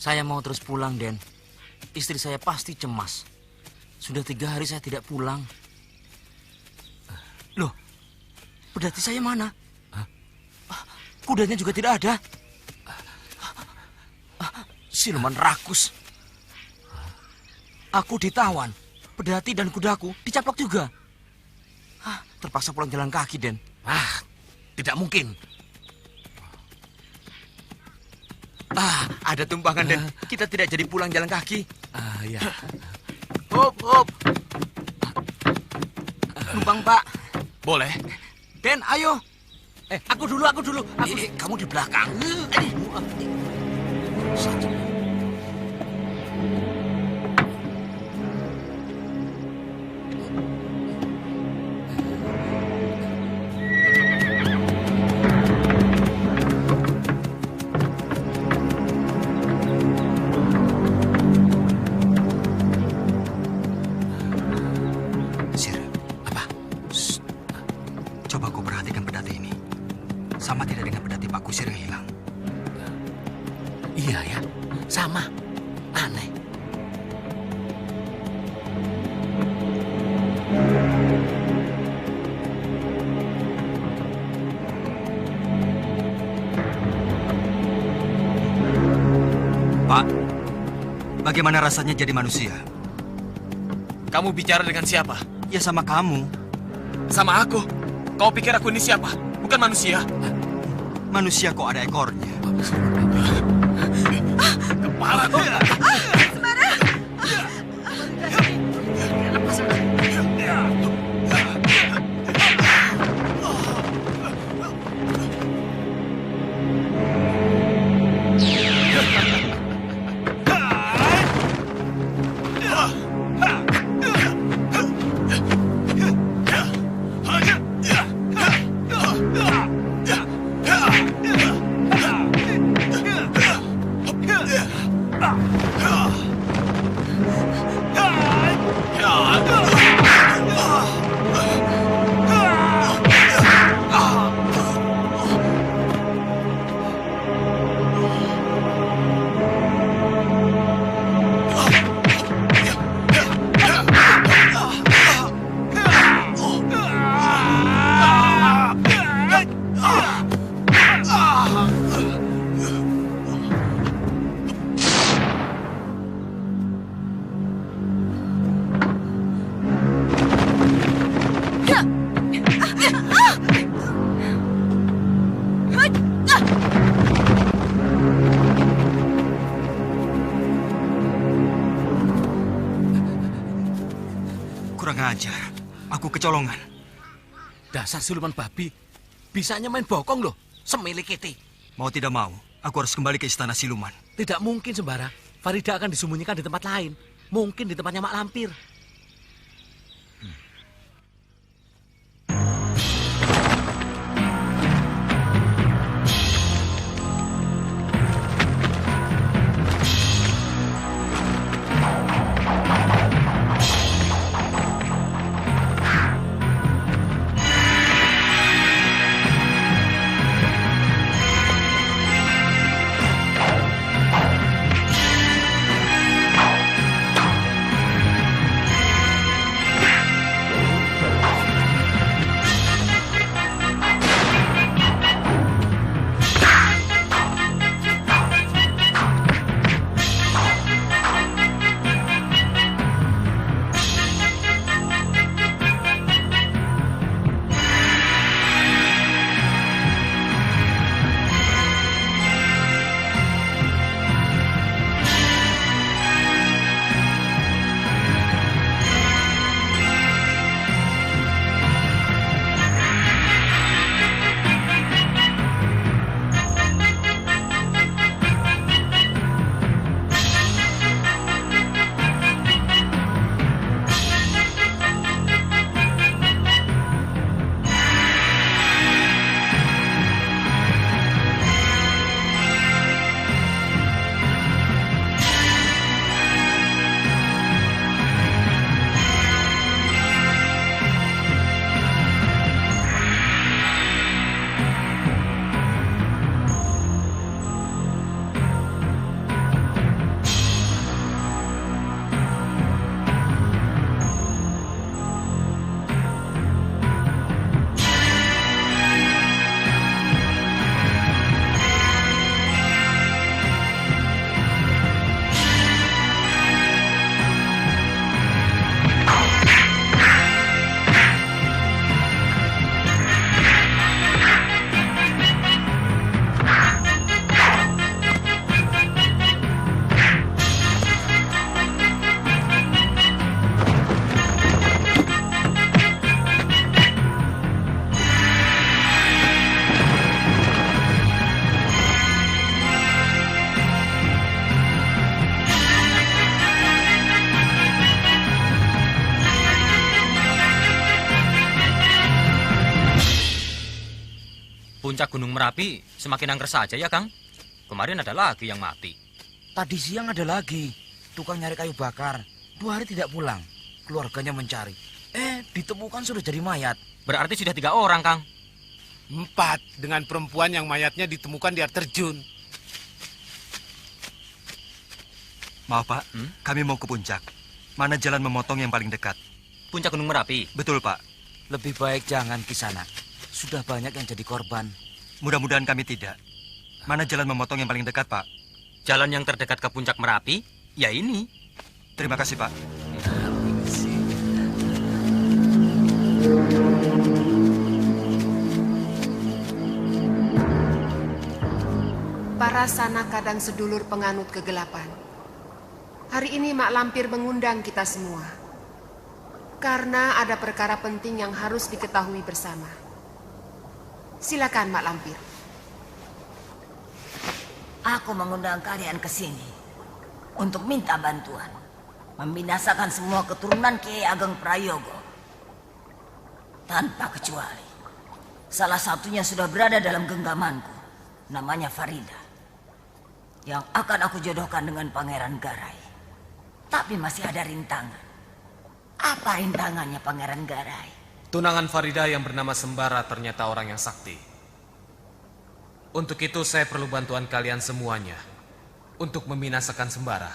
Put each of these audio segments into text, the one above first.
Saya mau terus pulang, Den. Istri saya pasti cemas. Sudah 3 hari saya tidak pulang. Loh, pedati saya mana? Kudanya juga tidak ada. Siluman rakus. Aku ditawan. Pedati dan kudaku dicaplok juga. Terpaksa pulang jalan kaki, Den. Tidak mungkin. Ada tumpangan, Den. Kita tidak jadi pulang jalan kaki. Ya. Hop, hop. Numpang, Pak. Boleh. Den, ayo. Aku dulu. Kamu di belakang. Sir, apa? Coba kau perhatikan pedati ini. Sama tidak dengan pedati Pak Kusir yang hilang? Iya ya, sama. Aneh. Pak, bagaimana rasanya jadi manusia? Kamu bicara dengan siapa? Ya sama kamu. Sama aku. Kau pikir aku ini siapa? Bukan manusia. Manusia kok ada ekornya? Kepala. Kurang ajar. Aku kecolongan. Dasar siluman babi. Bisanya main bokong loh. Semilik kiti. Mau tidak mau, aku harus kembali ke istana siluman. Tidak mungkin, Sembara. Farida akan disembunyikan di tempat lain. Mungkin di tempatnya Mak Lampir. Puncak Gunung Merapi semakin angker saja ya, Kang. Kemarin ada lagi yang mati. Tadi siang ada lagi. Tukang nyari kayu bakar. 2 hari tidak pulang. Keluarganya mencari. Ditemukan sudah jadi mayat. Berarti sudah 3 orang, Kang. 4 dengan perempuan yang mayatnya ditemukan di air terjun. Maaf Pak, kami mau ke puncak. Mana jalan memotong yang paling dekat? Puncak Gunung Merapi. Betul Pak. Lebih baik jangan Kisanak. Sudah banyak yang jadi korban. Mudah-mudahan kami tidak. Mana jalan memotong yang paling dekat Pak? Jalan yang terdekat ke Puncak Merapi, ya ini. Terima kasih Pak. Para sanaka dan sedulur penganut kegelapan. Hari ini Mak Lampir mengundang kita semua. Karena ada perkara penting yang harus diketahui bersama. Silakan Mak Lampir. Aku mengundang kalian ke sini untuk minta bantuan. Membinasakan semua keturunan Kiai Ageng Prayogo. Tanpa kecuali. Salah satunya sudah berada dalam genggamanku. Namanya Farida. Yang akan aku jodohkan dengan Pangeran Garai. Tapi masih ada rintangan. Apa rintangannya Pangeran Garai? Tunangan Farida yang bernama Sembara ternyata orang yang sakti. Untuk itu saya perlu bantuan kalian semuanya untuk membinasakan Sembara.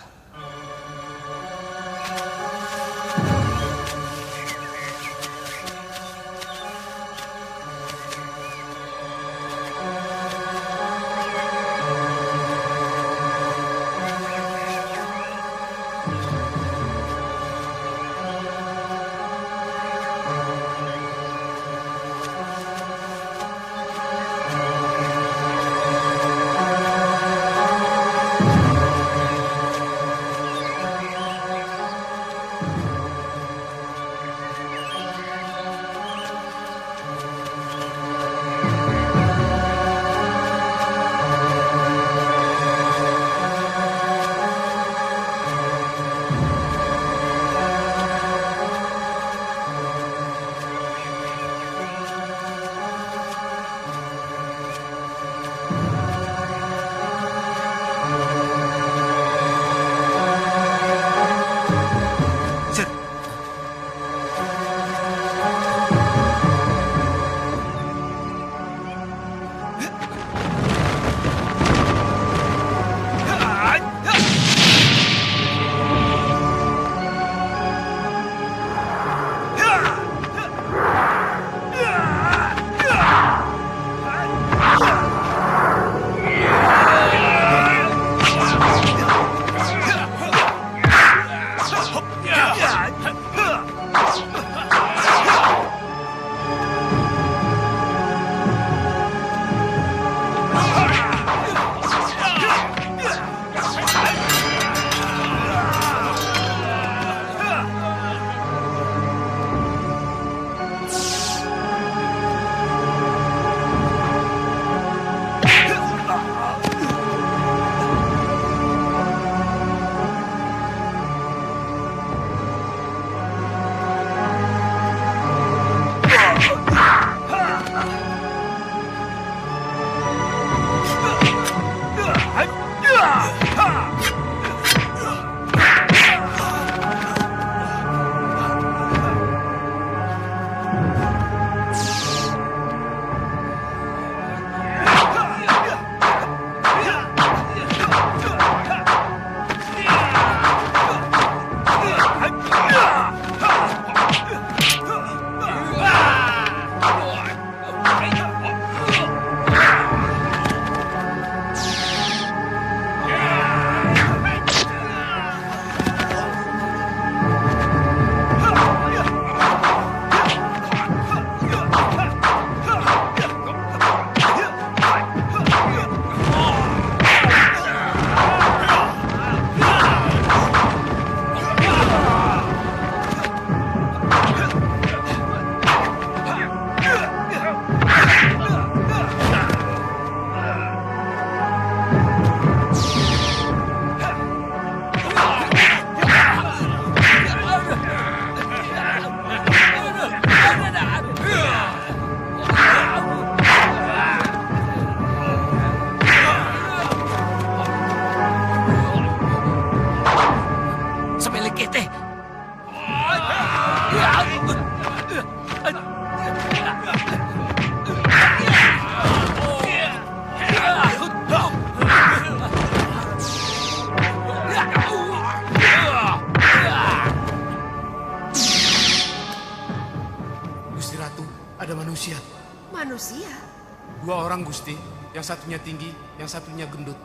Dua orang, Gusti. Yang satunya tinggi, yang satunya gendut.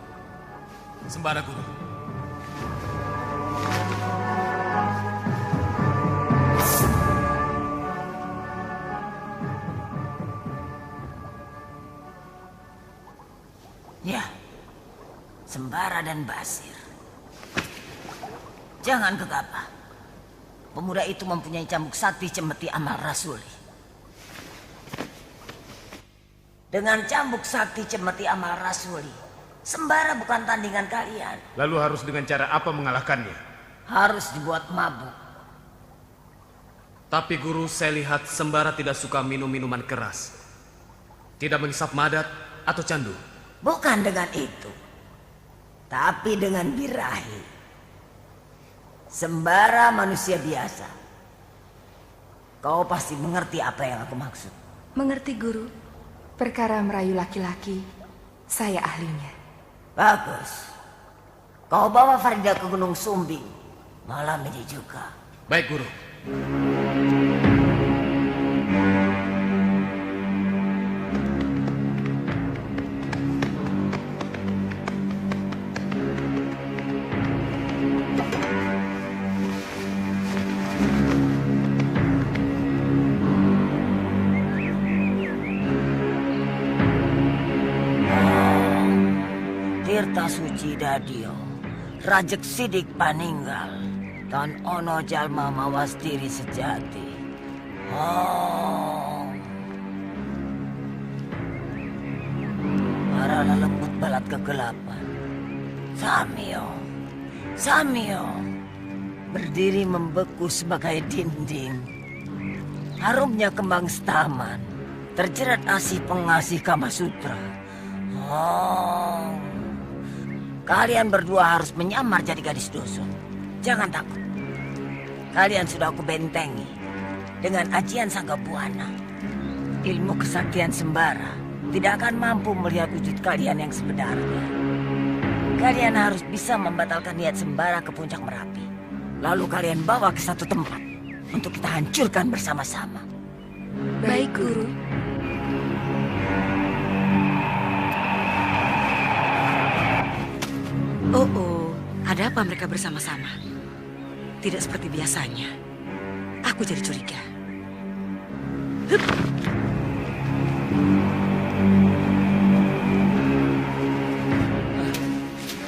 Sembara Guru. Ya, Sembara dan Basir. Jangan gegabah. Pemuda itu mempunyai cambuk sakti cemeti amal rasuli. Dengan cambuk sakti cemeti amal rasuli, Sembara bukan tandingan kalian. Lalu harus dengan cara apa mengalahkannya? Harus dibuat mabuk. Tapi Guru, saya lihat Sembara tidak suka minum minuman keras. Tidak menghisap madat atau candu. Bukan dengan itu, tapi dengan birahi. Sembara manusia biasa. Kau pasti mengerti apa yang aku maksud. Mengerti, Guru. Perkara merayu laki-laki, saya ahlinya. Bagus. Kau bawa Farida ke Gunung Sumbing malam ini juga. Baik, Guru. Tirta suci dadio, rajek sidik paninggal, tan ono jalma mawas diri sejati. Para lembut balat kegelapan. Samio, berdiri membeku sebagai dinding. Harumnya kembang setaman, terjerat asih pengasih Kama Sutra. Kalian berdua harus menyamar jadi gadis dusun. Jangan takut. Kalian sudah aku bentengi dengan ajian Sangga Buana. Ilmu kesaktian Sembara tidak akan mampu melihat wujud kalian yang sebenarnya. Kalian harus bisa membatalkan niat Sembara ke puncak Merapi. Lalu kalian bawa ke satu tempat untuk kita hancurkan bersama-sama. Baik, Guru. Oh, ada apa mereka bersama-sama? Tidak seperti biasanya. Aku jadi curiga. Hup.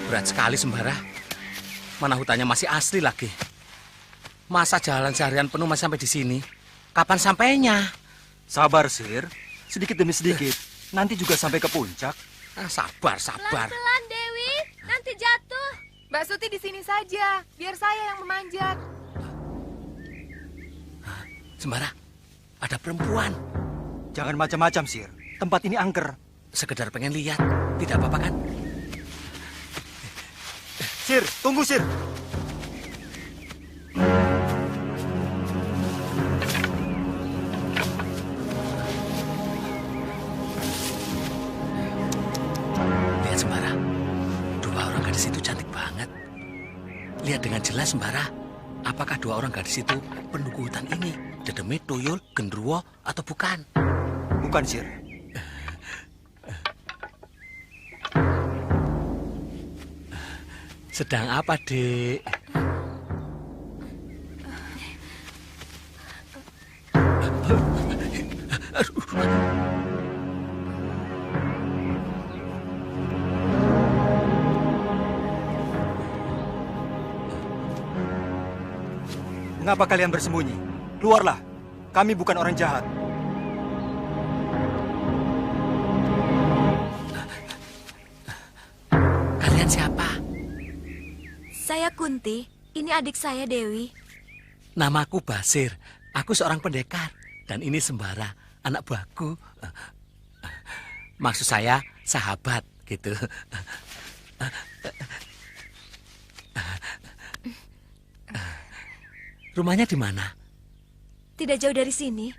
Berat sekali Sembara. Mana hutannya masih asli lagi. Masa jalan seharian penuh masih sampai di sini? Kapan sampainya? Sabar, Sir. Sedikit demi sedikit. Nanti juga sampai ke puncak. Sabar. Pelan-pelan, Dewi. Nanti jatuh. Mbak Suti di sini saja. Biar saya yang memanjat. Sembara, ada perempuan. Jangan macam-macam, Sir. Tempat ini angker. Sekedar pengen lihat. Tidak apa-apa kan? Sir, tunggu, Sir. Lihat Sembara. Dua orang gadis itu cantik banget. Lihat dengan jelas Sembara. Apakah dua orang gadis itu penduduk hutan ini? Dedemit, Tuyul, Gendruwo, atau bukan? Bukan, Sir. Sedang apa, Dek? Mengapa kalian bersembunyi? Keluarlah. Kami bukan orang jahat. Kalian siapa? Saya Kunti. Ini adik saya Dewi. Namaku Basir. Aku seorang pendekar. Dan ini Sembara, anak buahku. Maksud saya sahabat, gitu. Rumahnya di mana? Tidak jauh dari sini.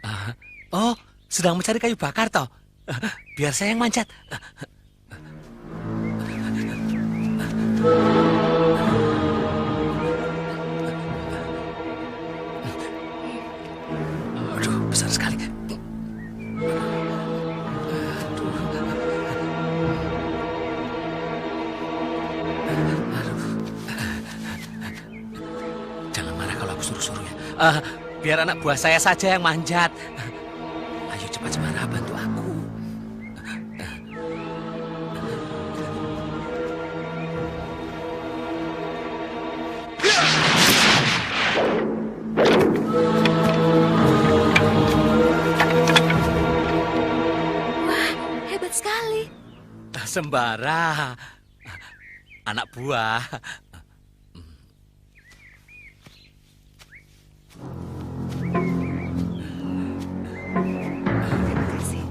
Oh, sedang mencari kayu bakar toh? Biar saya yang manjat. Aduh, besar sekali. Aduh. Biar anak buah saya saja yang manjat. Ayo cepat Sembara, bantu aku. Wah, hebat sekali. Sembara, anak buah. Terima kasih.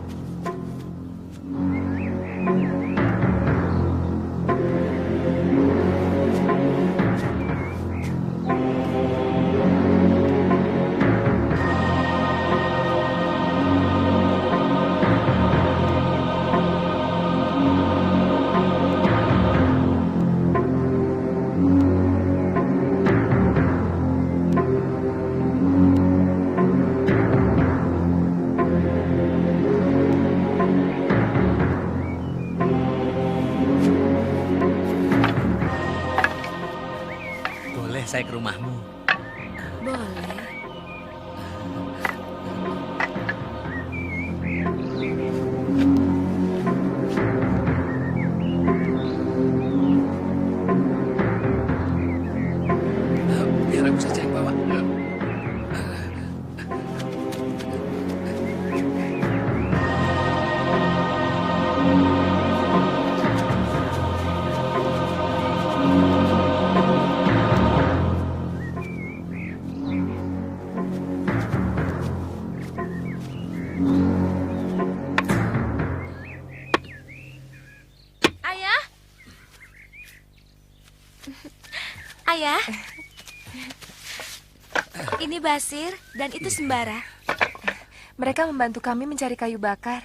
Boleh saya ke rumahmu? Boleh. Biar aku saja yang bawa. Ayah? Ayah? Ini Basir dan itu Sembara. Mereka membantu kami mencari kayu bakar.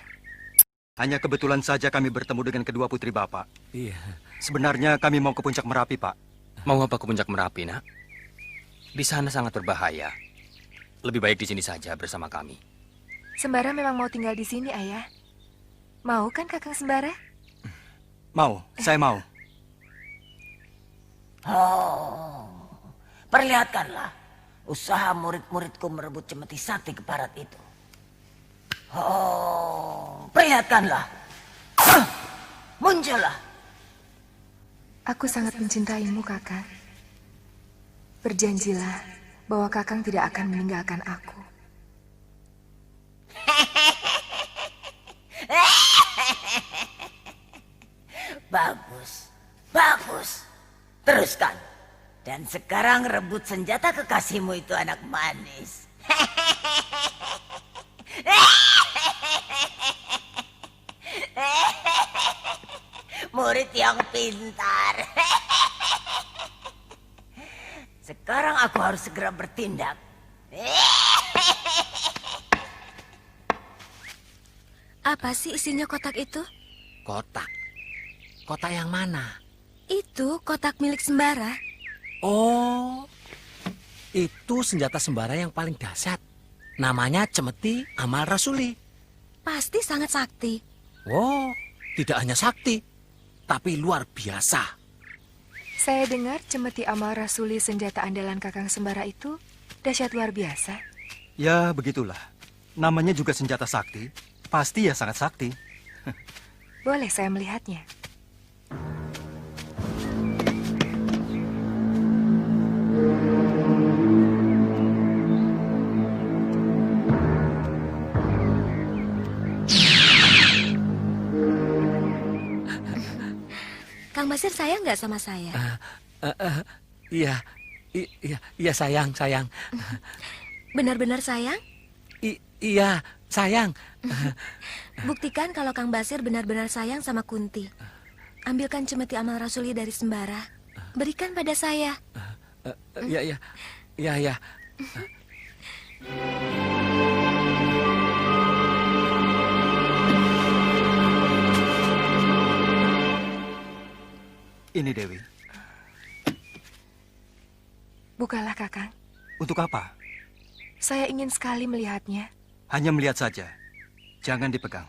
Hanya kebetulan saja kami bertemu dengan kedua putri Bapak. Iya. Sebenarnya kami mau ke puncak Merapi, Pak. Mau apa ke puncak Merapi, Nak? Di sana sangat berbahaya. Lebih baik di sini saja bersama kami. Sembara memang mau tinggal di sini, Ayah. Mau kan Kakang Sembara? Mau, saya mau. Oh, perlihatkanlah usaha murid-muridku merebut cemeti sakti keparat itu. Oh, perlihatkanlah. Muncullah. Aku sangat mencintaimu, Kakang. Berjanjilah bahwa Kakang tidak akan meninggalkan aku. Bagus, bagus. Teruskan. Dan sekarang rebut senjata kekasihmu itu, anak manis. Murid yang pintar. Sekarang aku harus segera bertindak. Apa sih isinya kotak itu? Kotak? Kotak yang mana? Itu kotak milik Sembara. Oh, itu senjata Sembara yang paling dahsyat. Namanya Cemeti Amal Rasuli. Pasti sangat sakti. Wow, tidak hanya sakti, tapi luar biasa. Saya dengar cemeti amal rasuli senjata andalan Kakang Sembara itu dahsyat luar biasa. Ya, begitulah. Namanya juga senjata sakti. Pasti ya sangat sakti. Boleh saya melihatnya? Kang Basir sayang nggak sama saya? Iya, iya sayang. Benar-benar sayang? Iya, sayang. Buktikan kalau Kang Basir benar-benar sayang sama Kunti. Ambilkan cemeti amal rasuli dari Sembara. Berikan pada saya. Iya. Ini Dewi. Bukalah, Kakang. Untuk apa? Saya ingin sekali melihatnya. Hanya melihat saja. Jangan dipegang.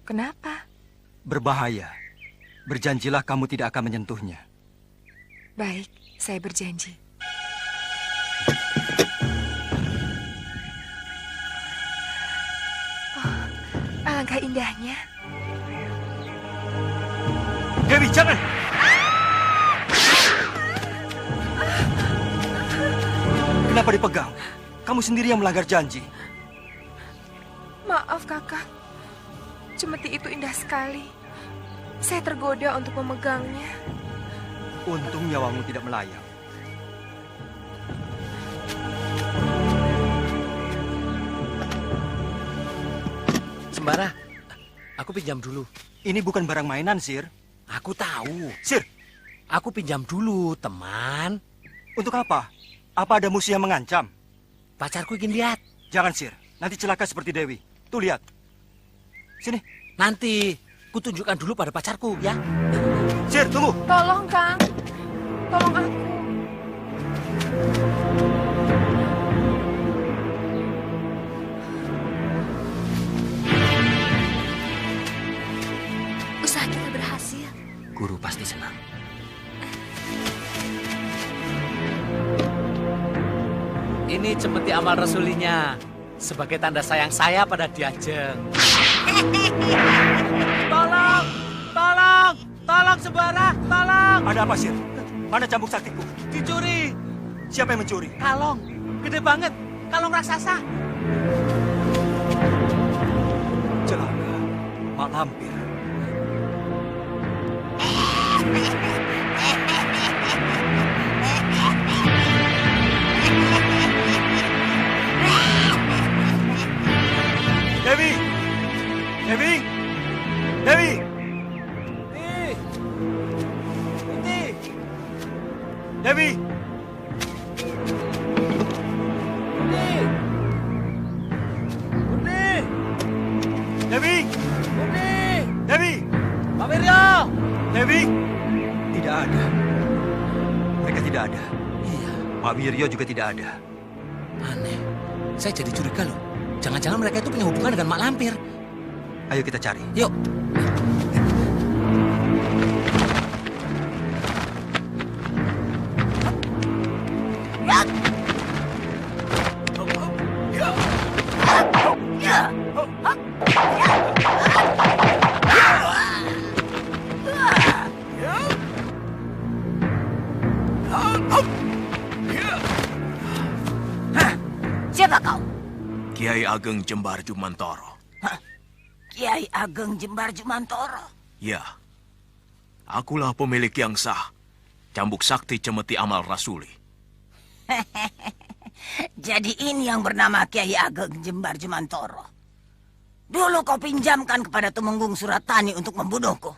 Kenapa? Berbahaya. Berjanjilah kamu tidak akan menyentuhnya. Baik, saya berjanji. indahnya. Dewi, jangan! Kenapa dipegang? Kamu sendiri yang melanggar janji. Maaf, Kakak. Cemeti itu indah sekali. Saya tergoda untuk memegangnya. Untung nyawamu tidak melayang. Sembara, aku pinjam dulu. Ini bukan barang mainan, Sir. Aku tahu. Sir, Aku pinjam dulu, teman. untuk apa? Apa ada musuh yang mengancam? Pacarku ingin lihat. Jangan, Sir. Nanti celaka seperti Dewi. Tuh, lihat. Sini. Nanti kutunjukkan dulu pada pacarku, ya. Sir, tunggu. Tolong, Kang. Tolong aku. Usaha kita berhasil. Guru pasti senang. Ini cemeti amal rasulinya sebagai tanda sayang saya pada Diajeng. Tolong! Tolong! Tolong Sembara! Tolong! Ada apa, Sir? Mana cambuk saktiku? Dicuri! Siapa yang mencuri? Kalong! Gede banget! Kalong raksasa! Celaka. Mak Lampir. Dewi! Dewi! Dewi! Dewi! Dewi! Dewi! Pak Wiryo! Dewi! Tidak ada. Mereka tidak ada. Iya, Pak Wiryo juga tidak ada. aneh. Saya jadi curiga loh. Jangan-jangan mereka itu punya hubungan dengan Mak Lampir. Ayo kita cari. Yuk. Siapa kau? Kiai Ageng Jembar Jumantoro. Kiai Ageng Jembar Jumantoro. Ya, akulah pemilik yang sah, cambuk sakti cemeti amal rasuli. Jadi ini yang bernama Kiai Ageng Jembar Jumantoro. Dulu kau pinjamkan kepada Tumenggung Suratani untuk membunuhku.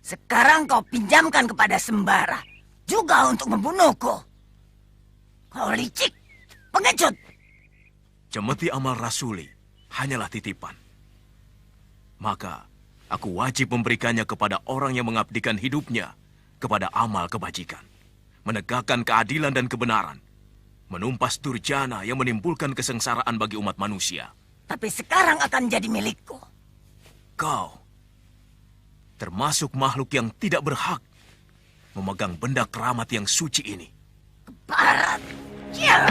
Sekarang kau pinjamkan kepada Sembara juga untuk membunuhku. Kau licik, pengecut. Cemeti amal rasuli hanyalah titipan. Maka aku wajib memberikannya kepada orang yang mengabdikan hidupnya kepada amal kebajikan, menegakkan keadilan dan kebenaran, menumpas durjana yang menimbulkan kesengsaraan bagi umat manusia. Tapi sekarang akan jadi milikku. Kau termasuk makhluk yang tidak berhak memegang benda keramat yang suci ini. Barat. Ya.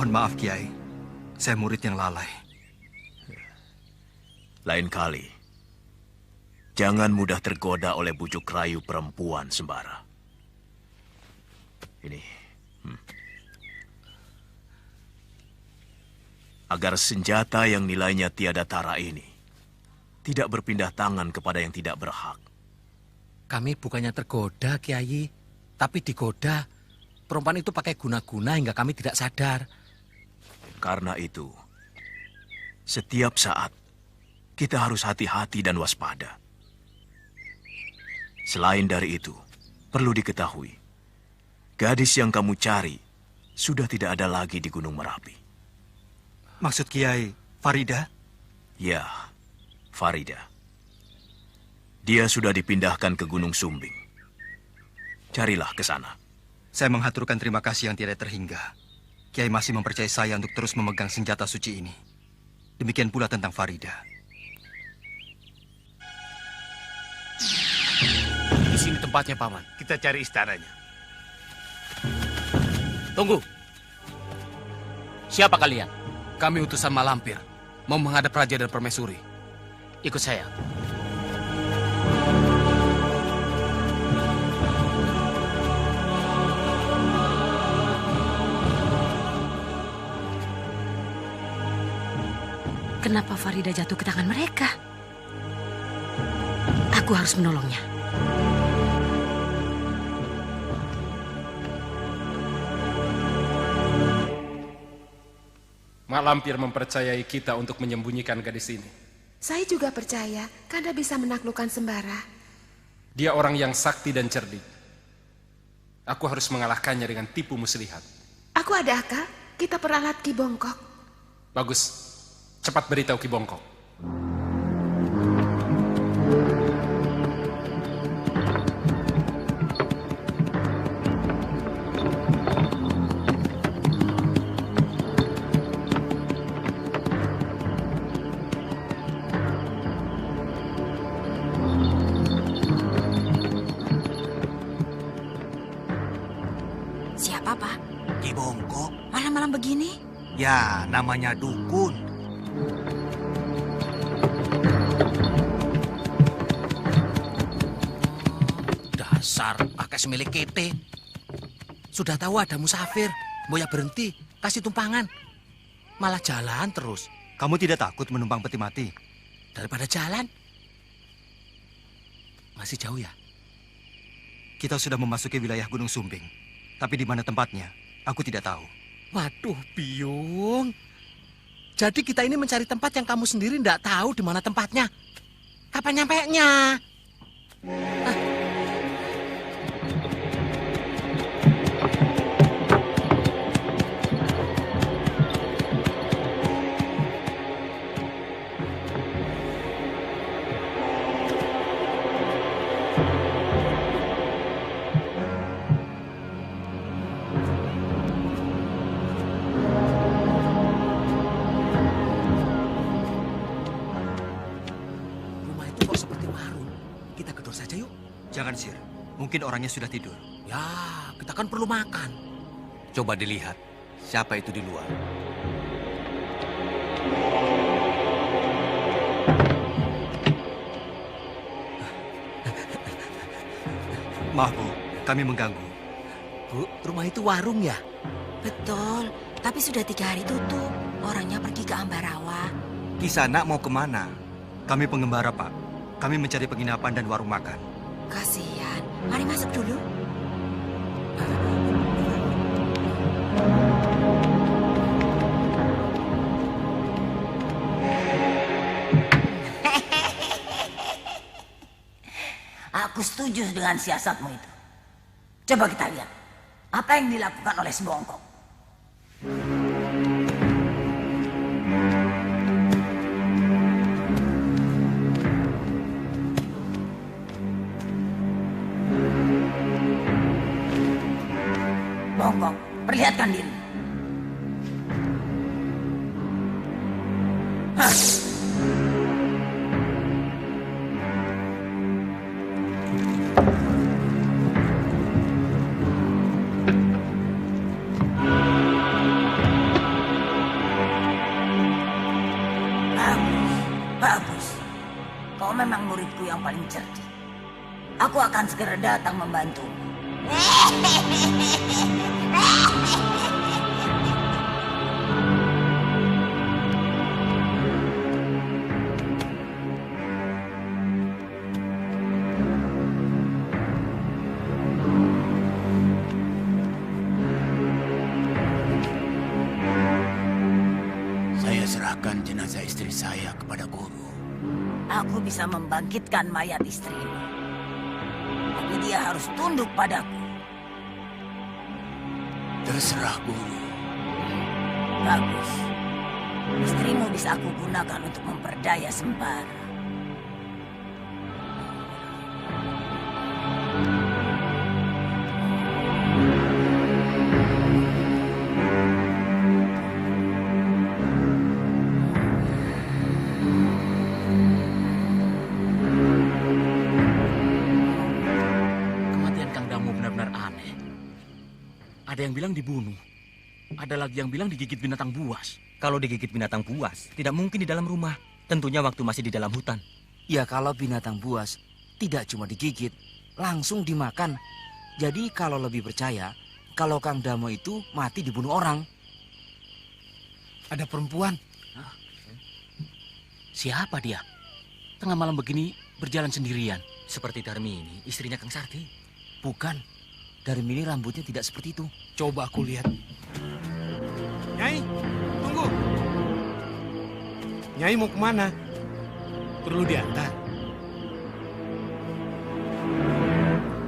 Mohon maaf, Kiai. Saya murid yang lalai. Lain kali, jangan mudah tergoda oleh bujuk rayu perempuan Sembara. Ini. Agar senjata yang nilainya tiada tara ini tidak berpindah tangan kepada yang tidak berhak. Kami bukannya tergoda, Kiai, tapi digoda. Perempuan itu pakai guna-guna hingga kami tidak sadar. Karena itu, setiap saat kita harus hati-hati dan waspada. Selain dari itu, perlu diketahui, gadis yang kamu cari sudah tidak ada lagi di Gunung Merapi. Maksud Kiai, Farida? Ya, Farida. Dia sudah dipindahkan ke Gunung Sumbing. Carilah ke sana. Saya menghaturkan terima kasih yang tidak terhingga. Kiai masih mempercayai saya untuk terus memegang senjata suci ini. Demikian pula tentang Farida. Di sini tempatnya, Paman. Kita cari istananya. Tunggu. Siapa kalian? Kami utusan Malampir, mau menghadap Raja dan Permaisuri. Ikut saya. Kenapa Farida jatuh ke tangan mereka? Aku harus menolongnya. Mak Lampir mempercayai kita untuk menyembunyikan gadis ini. Saya juga percaya Kanda bisa menaklukkan Sembara. Dia orang yang sakti dan cerdik. Aku harus mengalahkannya dengan tipu muslihat. Aku ada akal. Kita peralat Ki Bongkok. Bagus. Cepat beritahu Ki Bongkok. Siapa, Pak? Ki Bongkok? Malam-malam begini? Ya, namanya dukun. Dasar pakai semilik kete. Sudah tahu ada musafir, mau ya berhenti, kasih tumpangan. Malah jalan terus. Kamu tidak takut menumpang peti mati? Daripada jalan. Masih jauh ya? Kita sudah memasuki wilayah Gunung Sumbing. Tapi di mana tempatnya, aku tidak tahu. Waduh, Biung. Jadi kita ini mencari tempat yang kamu sendiri tidak tahu di mana tempatnya. Kapan nyampenya? Jangan, Sir. Mungkin orangnya sudah tidur. Ya, kita kan perlu makan. Coba dilihat, siapa itu di luar. Maaf, Bu. Kami mengganggu. Bu, rumah itu warung ya? Betul, tapi sudah 3 hari tutup. Orangnya pergi ke Ambarawa. Kisanak mau kemana? Kami pengembara, Pak. Kami mencari penginapan dan warung makan. Kasihan. Mari masuk dulu. Aku setuju dengan siasatmu itu. Coba kita lihat. Apa yang dilakukan oleh si Bongkok? Bongkok, perlihatkan diri. paling cerdik. Aku akan segera datang membantumu. Saya serahkan jenazah istri saya kepada guru. Aku bisa membangkitkan mayat istrimu. Tapi dia harus tunduk padaku. Terserah guru. Bagus. Istrimu bisa aku gunakan untuk memperdaya Sembara. Kematian Kang Damo benar-benar aneh. Ada yang bilang dibunuh. Ada lagi yang bilang digigit binatang buas. Kalau digigit binatang buas, tidak mungkin di dalam rumah. Tentunya waktu masih di dalam hutan. Ya kalau binatang buas tidak cuma digigit, langsung dimakan. Jadi kalau lebih percaya, kalau Kang Damo itu mati dibunuh orang. Ada perempuan. Siapa dia? Tengah malam begini berjalan sendirian. Seperti Darmi ini, istrinya Kang Sarti. Bukan, Darmi ini rambutnya tidak seperti itu. Coba aku lihat. Nyai, tunggu. Nyai mau kemana? Perlu diantar?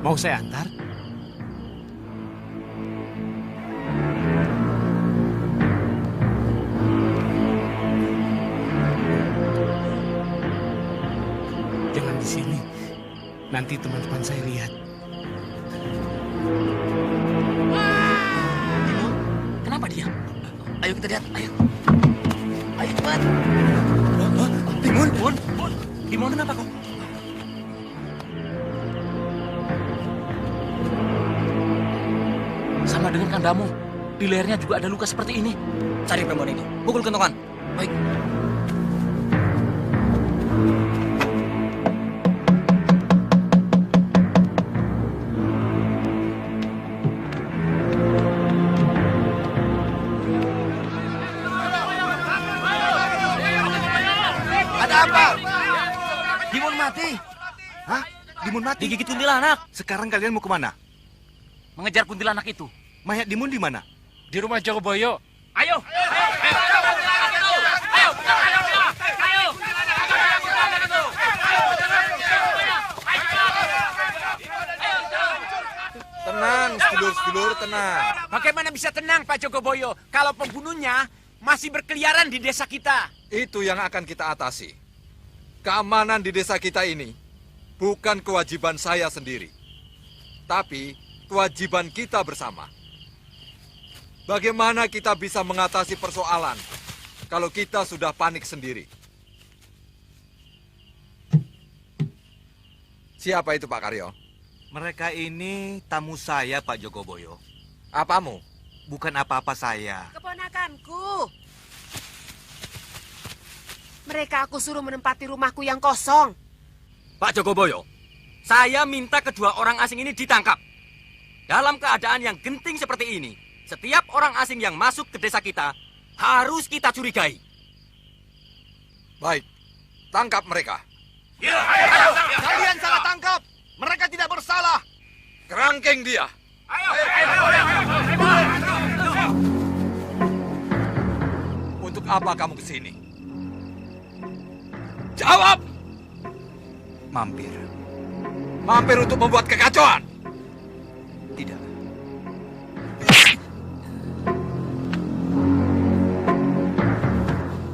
Mau saya antar? Jangan di sini. Nanti teman-teman saya lihat. Kenapa dia? Ayo kita lihat, ayo. Ayo cepat. Timun. Timun kenapa kok? Sama dengan Kang Damo. Di lehernya juga ada luka seperti ini. Cari perempuan ini. Pukul kentongan. Baik. Ada apa? Dimun mati. Hah? Dimun mati? Digigit kuntilanak. Sekarang kalian mau kemana? Mengejar kuntilanak itu. Mayat Dimun di mana? Di rumah Jogoboyo. Ayo. Tenang, sedulur-sedulur, tenang. Bagaimana bisa tenang, Pak Jogoboyo, kalau pembunuhnya masih berkeliaran di desa kita? Itu yang akan kita atasi. Keamanan di desa kita ini bukan kewajiban saya sendiri, tapi kewajiban kita bersama. Bagaimana kita bisa mengatasi persoalan kalau kita sudah panik sendiri? Siapa itu, Pak Karyo? Mereka ini tamu saya, Pak Jogoboyo. Apamu? Bukan apa-apa saya. Keponakanku. Mereka aku suruh menempati rumahku yang kosong. Pak Jogoboyo, saya minta kedua orang asing ini ditangkap. Dalam keadaan yang genting seperti ini, setiap orang asing yang masuk ke desa kita harus kita curigai. Baik, tangkap mereka. Ya, ayo. Kalian salah tangkap. Mereka tidak bersalah. Kerangkeng dia. Ayo. Untuk apa kamu ke sini? Jawab! Mampir. Mampir untuk membuat kekacauan? Tidak.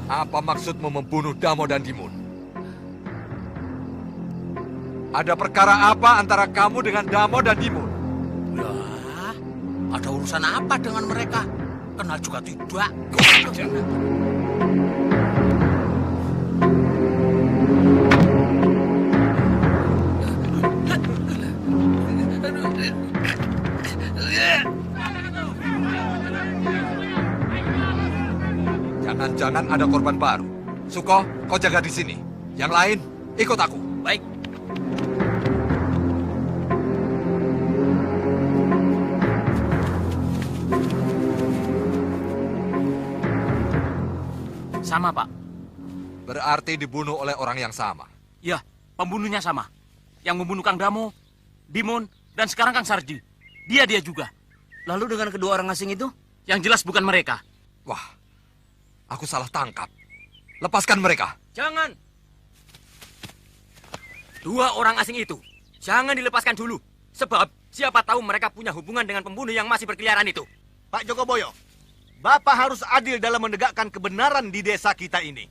Apa maksudmu membunuh Damo dan Dimun? Ada perkara apa antara kamu dengan Damo dan Dimun? Lah, ada urusan apa dengan mereka? Kenal juga tidak. Jangan-jangan ada korban baru. Suko, kau jaga di sini. Yang lain, ikut aku. Baik. sama, Pak. Berarti dibunuh oleh orang yang sama. Ya, pembunuhnya sama. Yang membunuh Kang Damo, Dimon, dan sekarang Kang Sarji. Dia juga. Lalu dengan kedua orang asing itu? Yang jelas bukan mereka. Wah, aku salah tangkap. Lepaskan mereka. Jangan. Dua orang asing itu, jangan dilepaskan dulu. Sebab siapa tahu mereka punya hubungan dengan pembunuh yang masih berkeliaran itu. Pak Jogoboyo, Bapak harus adil dalam menegakkan kebenaran di desa kita ini.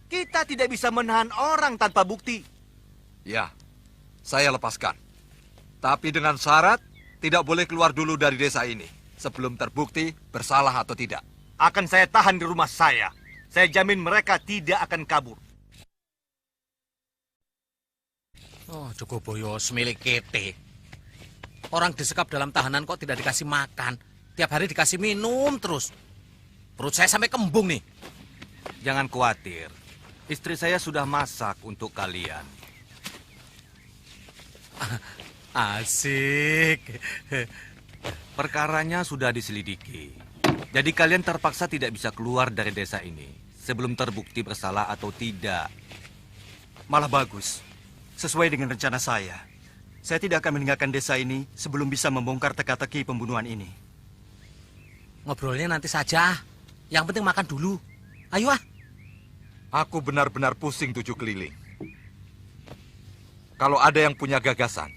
Kita tidak bisa menahan orang tanpa bukti. Ya, saya lepaskan. Tapi dengan syarat, tidak boleh keluar dulu dari desa ini sebelum terbukti bersalah atau tidak. Akan saya tahan di rumah saya. Saya jamin mereka tidak akan kabur. Oh, Jogoboyo semilik kete. Orang disekap dalam tahanan kok tidak dikasih makan. Tiap hari dikasih minum terus. Perut saya sampai kembung nih. Jangan khawatir. Istri saya sudah masak untuk kalian. Asik. Perkaranya sudah diselidiki. Jadi kalian terpaksa tidak bisa keluar dari desa ini sebelum terbukti bersalah atau tidak. Malah bagus. Sesuai dengan rencana saya. Saya tidak akan meninggalkan desa ini sebelum bisa membongkar teka-teki pembunuhan ini. Ngobrolnya nanti saja. Yang penting makan dulu. Ayo ah. Aku benar-benar pusing 7 keliling. Kalau ada yang punya gagasan,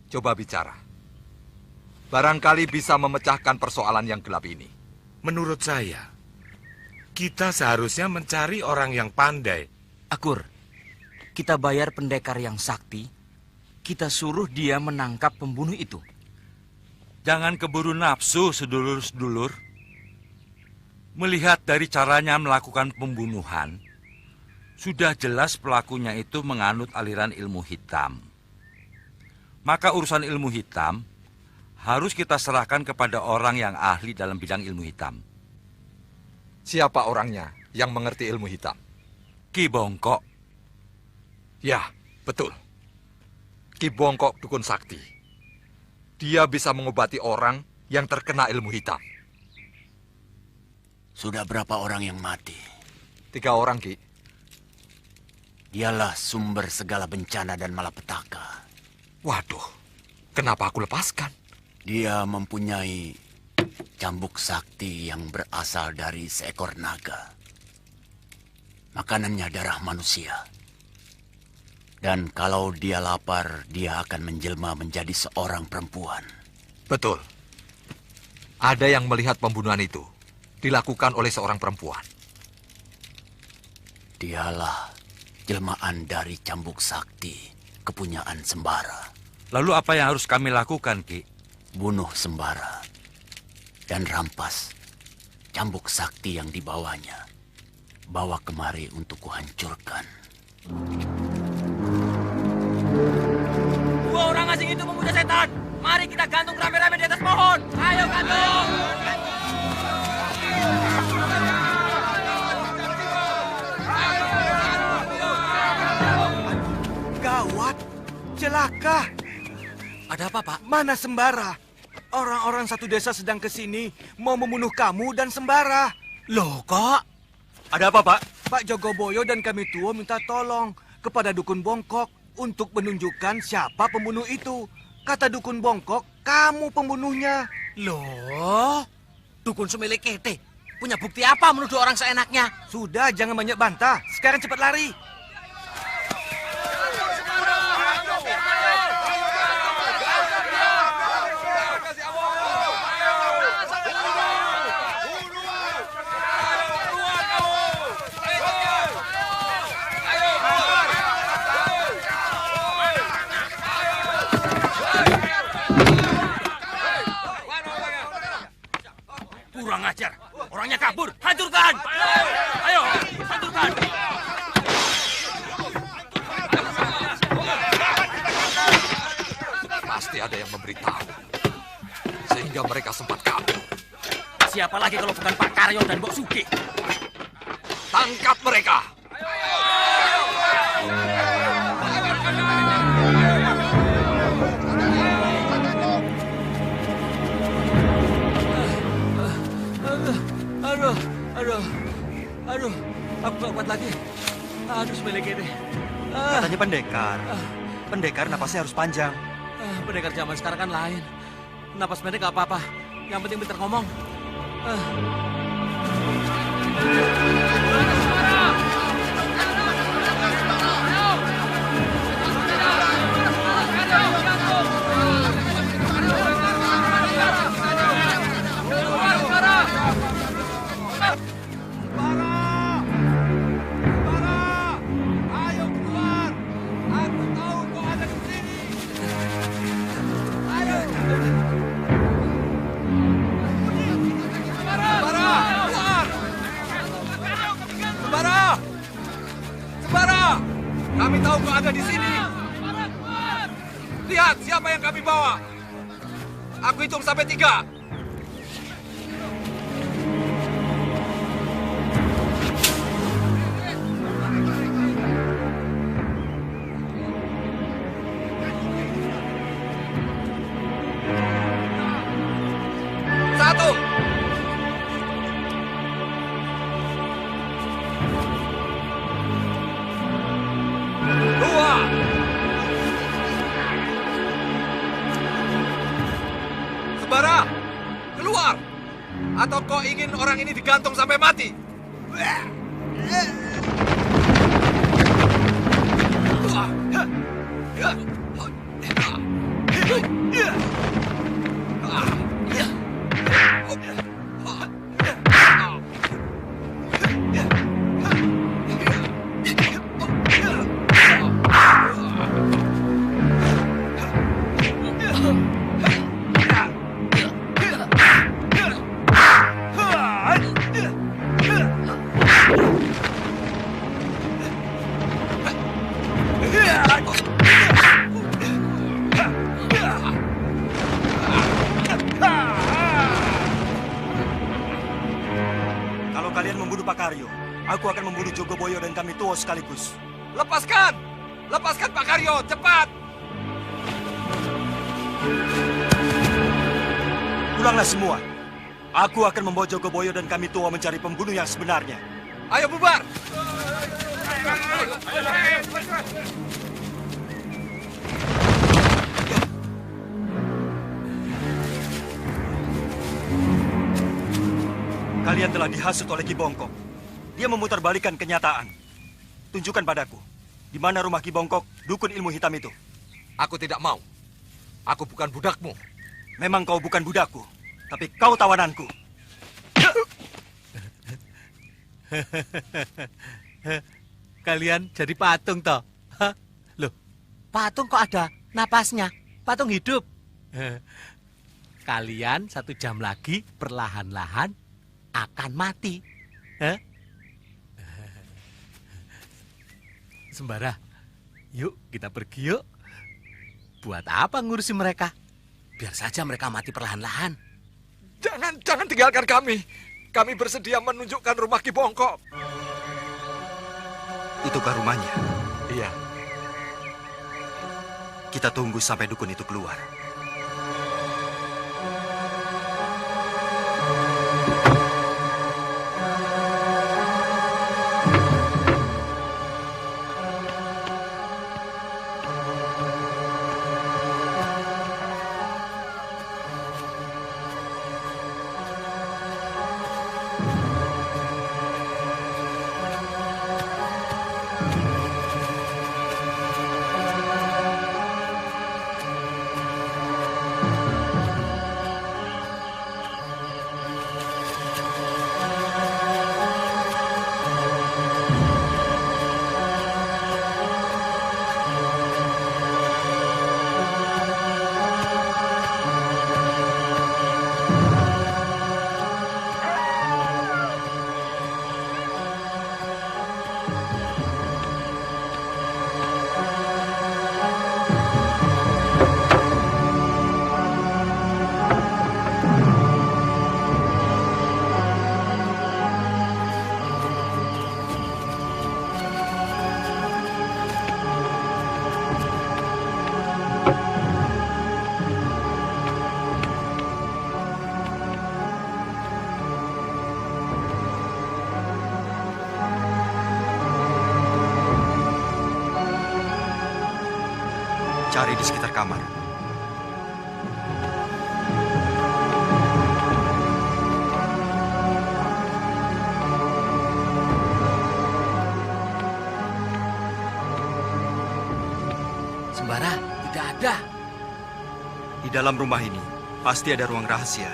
coba bicara. Barangkali bisa memecahkan persoalan yang gelap ini. Menurut saya, kita seharusnya mencari orang yang pandai. Akur, kita bayar pendekar yang sakti, kita suruh dia menangkap pembunuh itu. Jangan keburu nafsu, sedulur-sedulur. Melihat dari caranya melakukan pembunuhan, sudah jelas pelakunya itu menganut aliran ilmu hitam. Maka urusan ilmu hitam harus kita serahkan kepada orang yang ahli dalam bidang ilmu hitam. Siapa orangnya yang mengerti ilmu hitam? Ki Bongkok. Ya, betul. Ki Bongkok dukun sakti. Dia bisa mengobati orang yang terkena ilmu hitam. Sudah berapa orang yang mati? 3 orang, Ki. Dialah sumber segala bencana dan malapetaka. Waduh, kenapa aku lepaskan? Dia mempunyai cambuk sakti yang berasal dari seekor naga. Makanannya darah manusia. Dan kalau dia lapar, dia akan menjelma menjadi seorang perempuan. Betul. Ada yang melihat pembunuhan itu dilakukan oleh seorang perempuan. Dialah jelmaan dari cambuk sakti kepunyaan Sembara. Lalu apa yang harus kami lakukan, Ki? Bunuh Sembara dan rampas cambuk sakti yang dibawanya. Bawa kemari untuk kuhancurkan. 2 orang asing itu memuja setan. Mari kita gantung rame-rame di atas pohon. Ayo gantung. Gawat, celaka. Ada apa, Pak? Mana Sembara? Orang-orang satu desa sedang kesini mau membunuh kamu dan Sembara. Loh, kok? Ada apa, Pak? Pak Jogoboyo dan kami tua minta tolong kepada Dukun Bongkok untuk menunjukkan siapa pembunuh itu. Kata Dukun Bongkok, kamu pembunuhnya. Loh, Dukun semilik kete. Punya bukti apa menuduh orang seenaknya? Sudah, jangan banyak bantah. Sekarang cepat lari. Kurang ajar. Orangnya kabur. Hancurkan. Ayo, hancurkan. Pasti ada yang memberitahu. Sehingga mereka sempat kabur. Siapa lagi kalau bukan Pak Karyo dan Mbok Sugi? Tangkap mereka. Aduh. Aku gak kuat lagi. Aduh, sebelik ini. Katanya pendekar. Pendekar napasnya harus panjang. Pendekar zaman sekarang kan lain. Napas pendek gak apa-apa. Yang penting pintar ngomong. Kami tahu kau ada di sini. Lihat siapa yang kami bawa. Aku hitung sampai 3. Atau kau ingin orang ini digantung sampai mati? Aku akan membunuh Jogoboyo dan kami Tuo sekaligus. Lepaskan! Lepaskan Pak Karyo, cepat! Pulanglah semua. Aku akan membawa Jogoboyo dan kami Tuo mencari pembunuh yang sebenarnya. Ayo bubar! Kalian telah dihasut oleh Ki Bongkok. Dia memutarbalikkan kenyataan. Tunjukkan padaku, di mana rumah Ki Bongkok, dukun ilmu hitam itu. Aku tidak mau. Aku bukan budakmu. Memang kau bukan budakku, tapi kau tawananku. Kalian jadi patung toh? Loh, patung kok ada napasnya? Patung hidup. Kalian 1 jam lagi perlahan-lahan akan mati. Sembara, yuk kita pergi yuk. Buat apa ngurusi mereka? Biar saja mereka mati perlahan-lahan. Jangan tinggalkan kami. Kami bersedia menunjukkan rumah Ki Bongkok. Itukah rumahnya? Iya. Kita tunggu sampai dukun itu keluar. cari di sekitar kamar. Sembara, tidak ada. Di dalam rumah ini pasti ada ruang rahasia.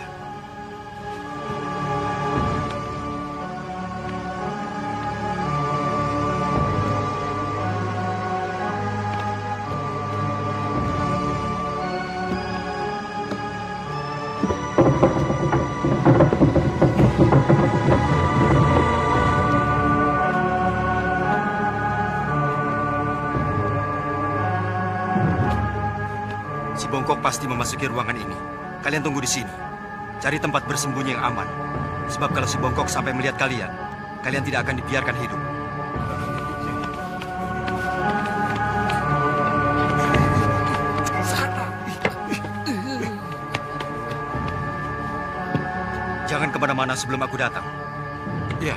Bongkok pasti memasuki ruangan ini. Kalian tunggu di sini. Cari tempat bersembunyi yang aman. Sebab kalau si Bongkok sampai melihat kalian, kalian tidak akan dibiarkan hidup. Jangan kemana-mana sebelum aku datang. Ya.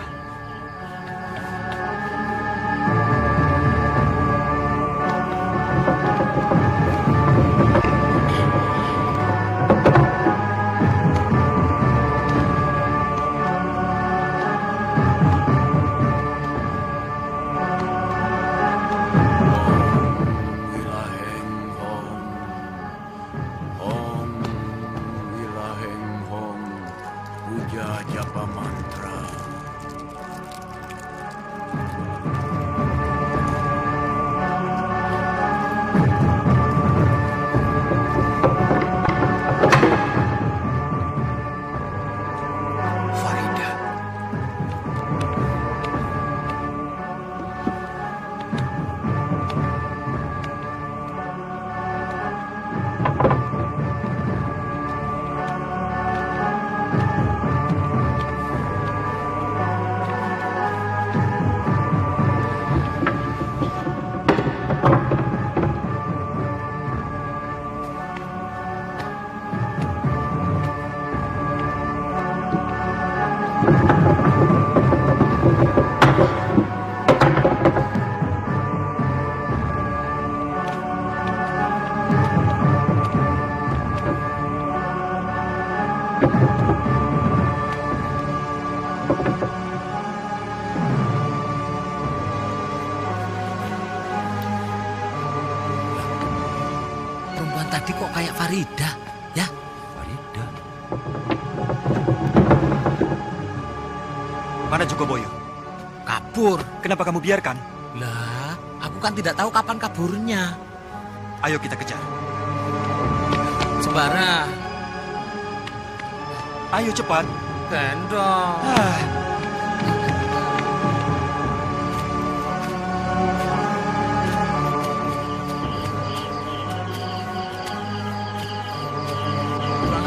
Tadi kok kayak Farida, ya? Farida? Mana Jogoboyo? Kabur. Kenapa kamu biarkan? Lah, aku kan tidak tahu kapan kaburnya. Ayo kita kejar. Sembara. Ayo cepat. Gendong.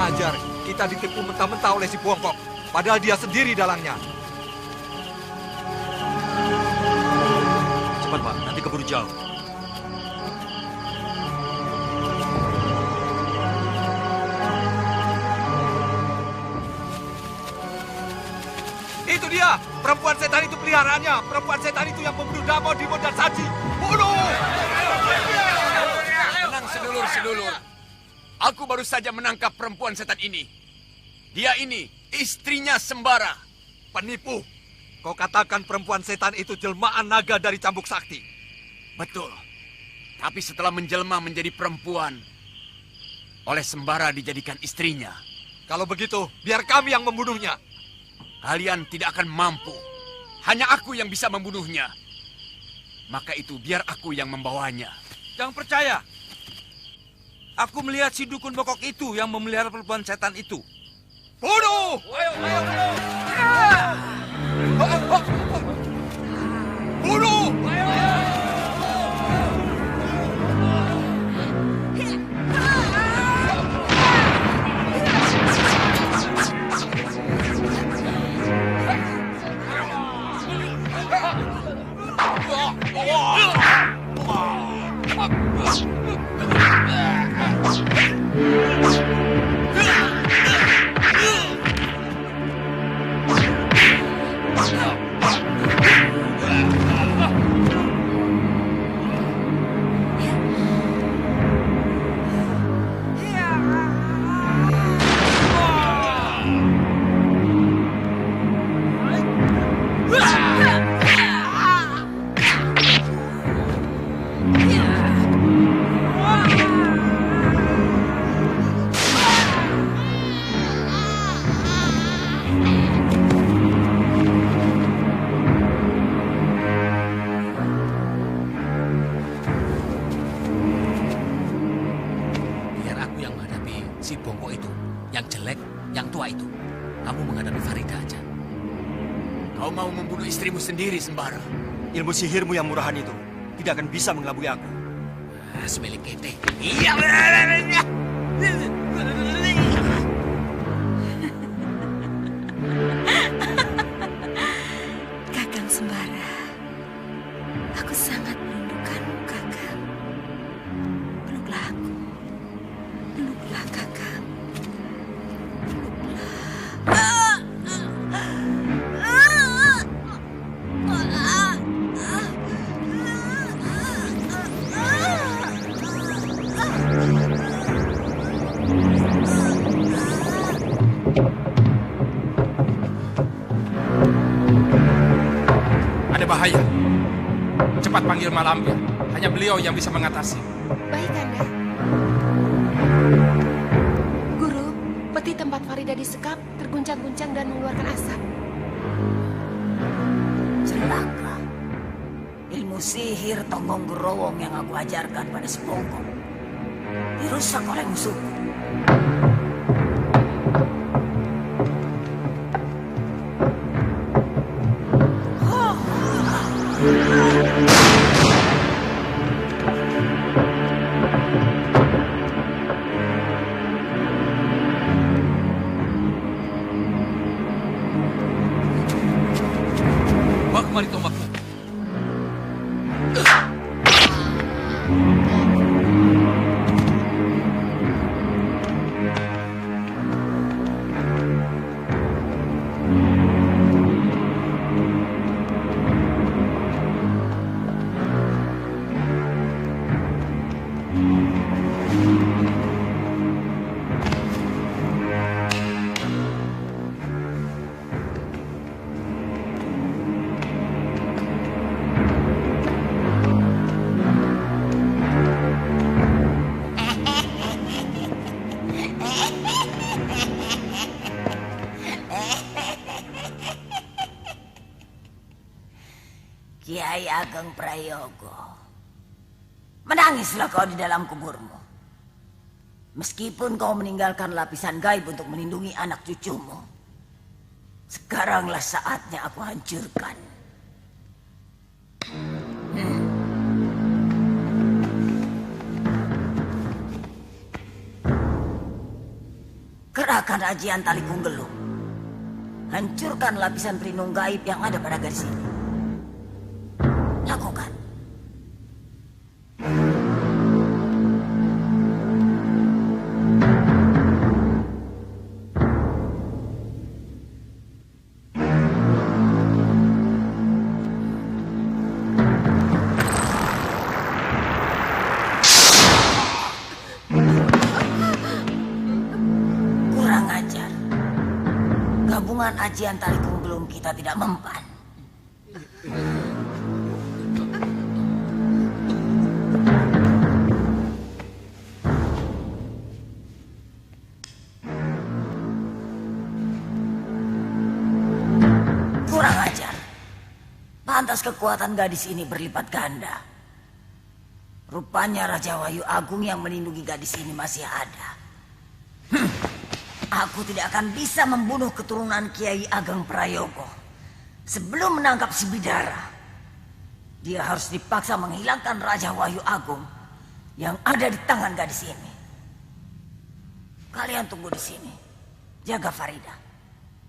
Ajar, kita ditipu mentah-mentah oleh si Bongkok, padahal dia sendiri dalangnya. Cepat Pak, nanti keburu jauh. Itu dia, perempuan setan itu peliharaannya, perempuan setan itu yang membunuh Damo, Dimo, dan Saji. Bunuh! Tenang sedulur-sedulur. Aku baru saja menangkap perempuan setan ini. Dia ini istrinya Sembara. Penipu. Kau katakan perempuan setan itu jelmaan naga dari Cambuk Sakti. Betul. Tapi setelah menjelma menjadi perempuan, oleh Sembara dijadikan istrinya. Kalau begitu, biar kami yang membunuhnya. Kalian tidak akan mampu. Hanya aku yang bisa membunuhnya. Maka itu biar aku yang membawanya. Jangan percaya. Aku melihat si dukun Bongkok itu yang memelihara perempuan setan itu. Bunuh! Bunuh! si bongkok itu, yang jelek, yang tua itu. Kamu menghadapi Farida aja. Kau mau membunuh istrimu sendiri, Sembara. Ilmu sihirmu yang murahan itu tidak akan bisa mengelabui aku. Semilik kete. Iya. Kakang Sembara, aku sangat merindukanmu, Kakang. Peluklah aku. Peluklah, Kakang. Ada bahaya. Cepat panggil Mak Lampir. Hanya beliau yang bisa mengatasi. Baik, Kanda. Guru, peti tempat Farida disekap terguncang-guncang dan mengeluarkan asap. Celaka. Ilmu sihir tonggong gerowong yang aku ajarkan pada si bongkok dirusak oleh musuhku. Bawa kembali tombakmu. Kiai Ageng Prayogo, menangislah kau di dalam kuburmu. Meskipun kau meninggalkan lapisan gaib untuk melindungi anak cucumu, sekaranglah saatnya aku hancurkan. Kerahkan ajian tali Kunggelung. Hancurkan lapisan pelindung gaib yang ada pada gadis ini. Lakukan. Kurang ajar. Gabungan ajian tali Kunggelung kita tidak mempan. Kurang ajar. Pantas kekuatan gadis ini berlipat ganda. Rupanya Raja Wahyu Agung yang melindungi gadis ini masih ada. Aku tidak akan bisa membunuh keturunan Kiai Ageng Prayogo sebelum menangkap si Bidara. Dia harus dipaksa menghilangkan Raja Wahyu Agung yang ada di tangan gadis ini. Kalian tunggu di sini. Jaga Farida.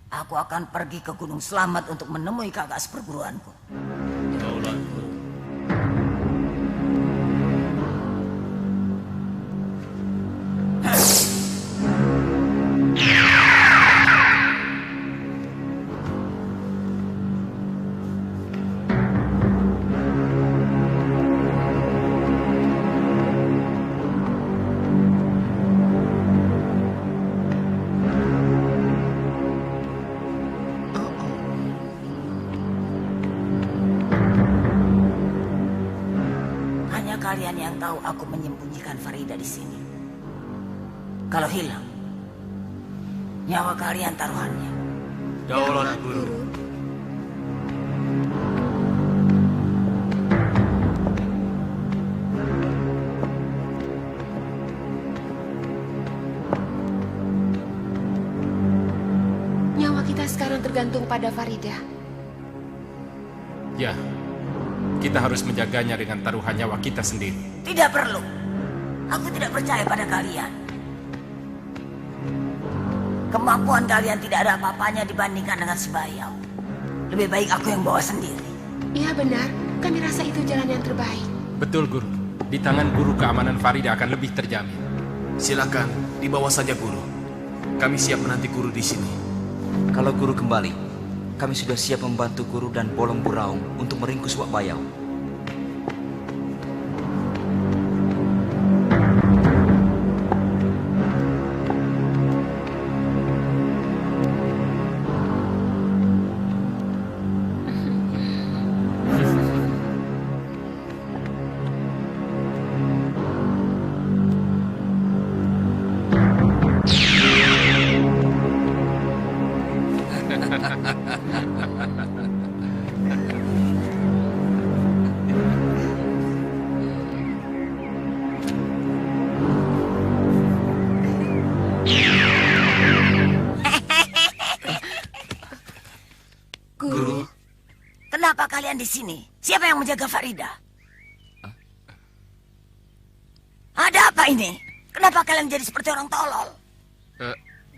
Aku akan pergi ke Gunung Selamat untuk menemui kakak seperguruanku. Kalian yang tahu aku menyembunyikan Farida di sini. Kalau hilang, nyawa kalian taruhannya. Daulat Guru. sekarang tergantung pada Farida. Ya, kita harus menjaganya dengan taruhan nyawa kita sendiri. Tidak perlu. Aku tidak percaya pada kalian. Kemampuan kalian tidak ada apa-apanya dibandingkan dengan si Bayau. Lebih baik aku yang bawa sendiri. Iya benar, kami rasa itu jalan yang terbaik. Betul, Guru. Di tangan Guru keamanan Farida akan lebih terjamin. Silakan, dibawa saja Guru. Kami siap menanti Guru di sini. Kalau Guru kembali, kami sudah siap membantu Guru dan Bolong Buraung untuk meringkus Wak Bayau. Kenapa kalian di sini? Siapa yang menjaga Farida? Ada apa ini? Kenapa kalian jadi seperti orang tolol?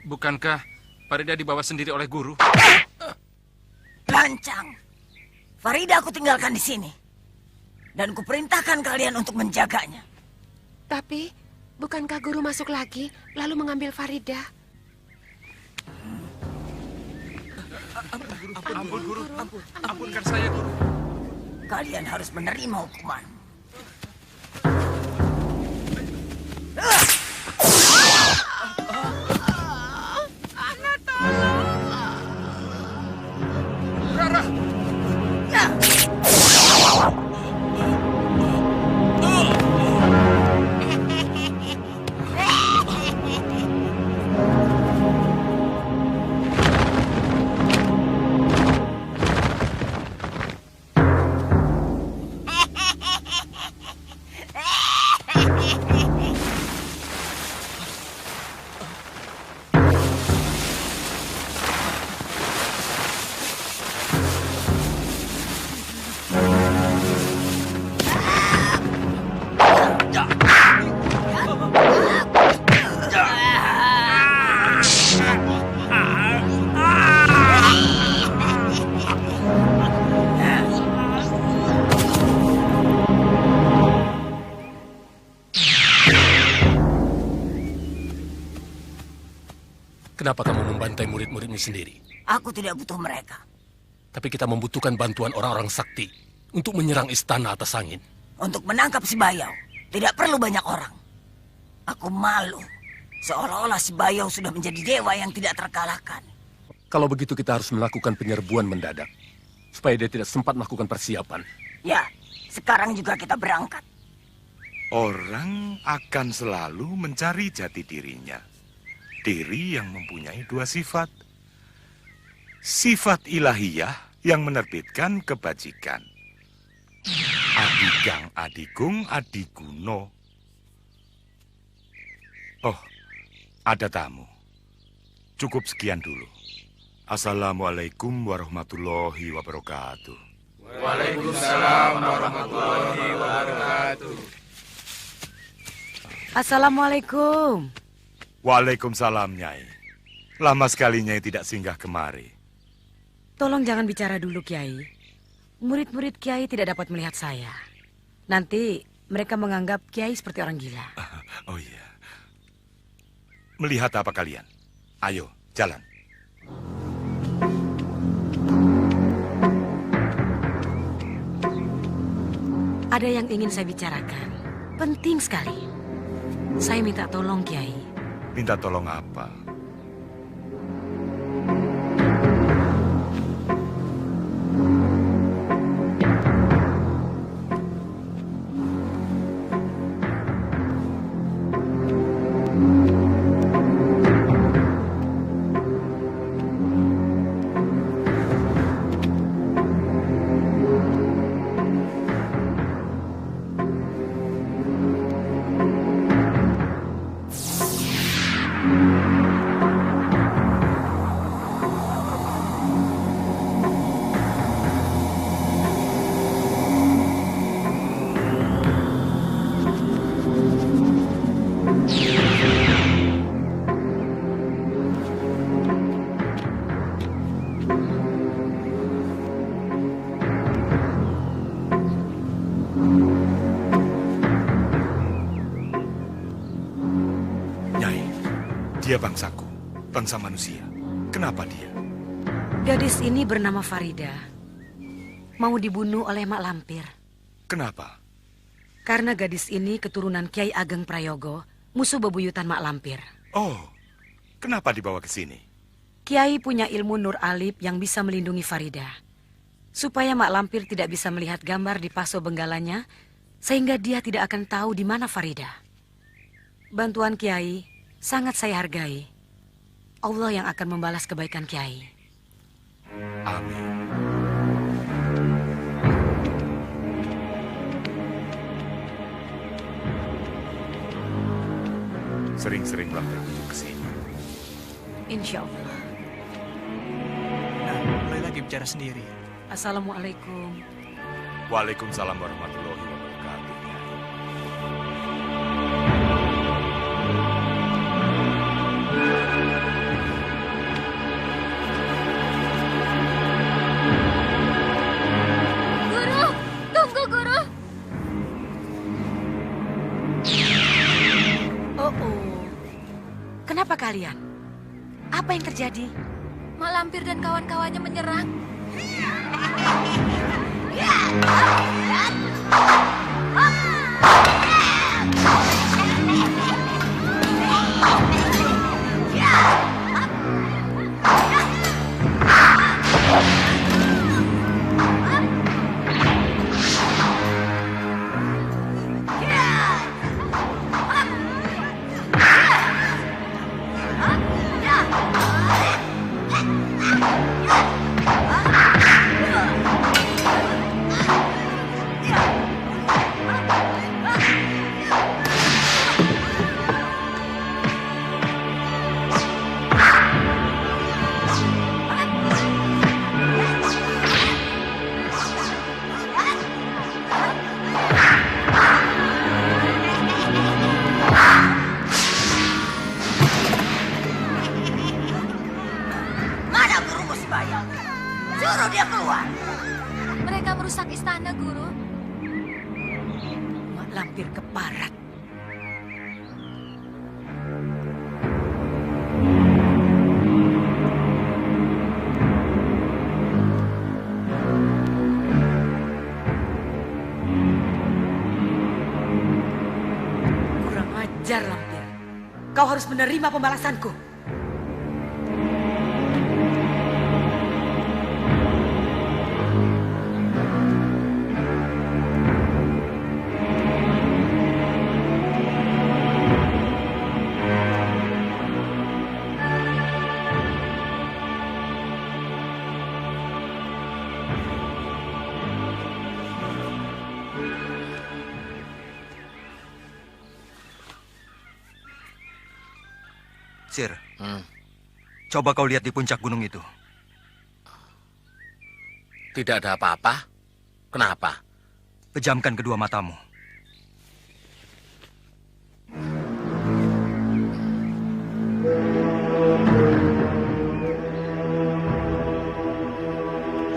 Bukankah Farida dibawa sendiri oleh Guru? Lancang. Farida aku tinggalkan di sini. Dan kuperintahkan kalian untuk menjaganya. Tapi, bukankah Guru masuk lagi, lalu mengambil Farida? Ampun, Guru. Ampunkan saya, Guru. Kalian harus menerima hukuman. Rara! Kenapa kamu membantai murid-muridmu sendiri? Aku tidak butuh mereka. Tapi kita membutuhkan bantuan orang-orang sakti untuk menyerang istana atas angin. Untuk menangkap si Bayau, tidak perlu banyak orang. Aku malu. Seolah-olah si Bayau sudah menjadi dewa yang tidak terkalahkan. Kalau begitu kita harus melakukan penyerbuan mendadak. Supaya dia tidak sempat melakukan persiapan. Ya, sekarang juga kita berangkat. Orang akan selalu mencari jati dirinya. Diri yang mempunyai dua sifat. Sifat ilahiyah yang menerbitkan kebajikan. Adigang adigung adiguno. Oh, ada tamu. Cukup sekian dulu. Assalamualaikum warahmatullahi wabarakatuh. Waalaikumsalam warahmatullahi wabarakatuh. Assalamualaikum. Waalaikumsalam, Nyai. Lama sekali Nyai tidak singgah kemari. Tolong jangan bicara dulu, Kiai. Murid-murid Kiai tidak dapat melihat saya. Nanti mereka menganggap Kiai seperti orang gila. Oh iya. Melihat apa kalian? Ayo, jalan. Ada yang ingin saya bicarakan. Penting sekali. Saya minta tolong, Kiai. Minta tolong apa? Dia bangsaku, bangsa manusia. Kenapa dia? Gadis ini bernama Farida. Mau dibunuh oleh Mak Lampir. Kenapa? Karena gadis ini keturunan Kiai Ageng Prayogo, musuh bebuyutan Mak Lampir. Oh, kenapa dibawa ke sini? Kiai punya ilmu Nur Alib yang bisa melindungi Farida. Supaya Mak Lampir tidak bisa melihat gambar di paso benggalanya, sehingga dia tidak akan tahu di mana Farida. Bantuan Kiai sangat saya hargai. Allah yang akan membalas kebaikan Kiai. Amin. Sering-seringlah berkunjung ke sini. Insya Allah. Nah, mulai lagi bicara sendiri. Assalamualaikum. Waalaikumsalam warahmatullahi wabarakatuh. Guru, tunggu guru. Oh. Kenapa kalian? Apa yang terjadi? Mak Lampir dan kawan-kawannya menyerang. Suruh dia keluar. Mereka merusak istana, Guru. Mak Lampir keparat. Kurang ajar, Lampir. Kau harus menerima pembalasanku. Sir, coba kau lihat di puncak gunung itu. Tidak ada apa-apa. Kenapa? Pejamkan kedua matamu.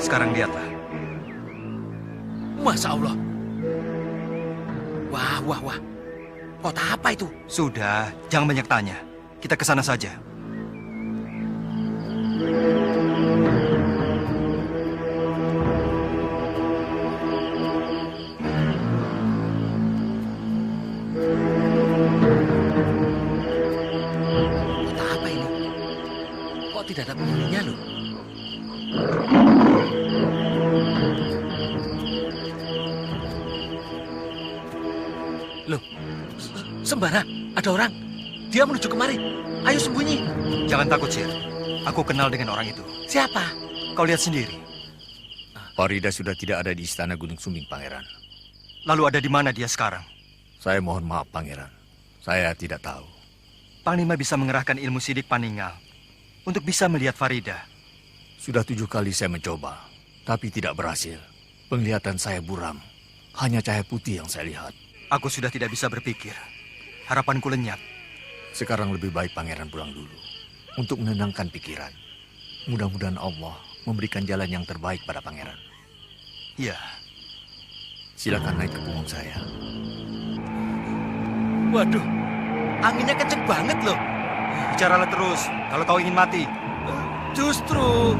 Sekarang lihatlah. Masya Allah. Wah. Kota apa itu? Sudah, jangan banyak tanya. Kita ke sana saja. Kota apa ini? Kok tidak ada penghuninya loh? Loh, Sembara, ada orang. Dia menuju kemari. Ayo sembunyi. Jangan takut, Sir. Aku kenal dengan orang itu. Siapa? Kau lihat sendiri. Farida sudah tidak ada di istana Gunung Sumbing, Pangeran. Lalu ada di mana dia sekarang? Saya mohon maaf, Pangeran. Saya tidak tahu. Panglima bisa mengerahkan ilmu sidik Paninggal untuk bisa melihat Farida. Sudah 7 kali saya mencoba, tapi tidak berhasil. Penglihatan saya buram. Hanya cahaya putih yang saya lihat. Aku sudah tidak bisa berpikir. Harapanku lenyap. Sekarang lebih baik Pangeran pulang dulu untuk menenangkan pikiran. Mudah-mudahan Allah memberikan jalan yang terbaik pada Pangeran. Iya. Silakan naik ke punggung saya. Waduh, anginnya kenceng banget loh. Bicaralah terus kalau kau ingin mati. Justru...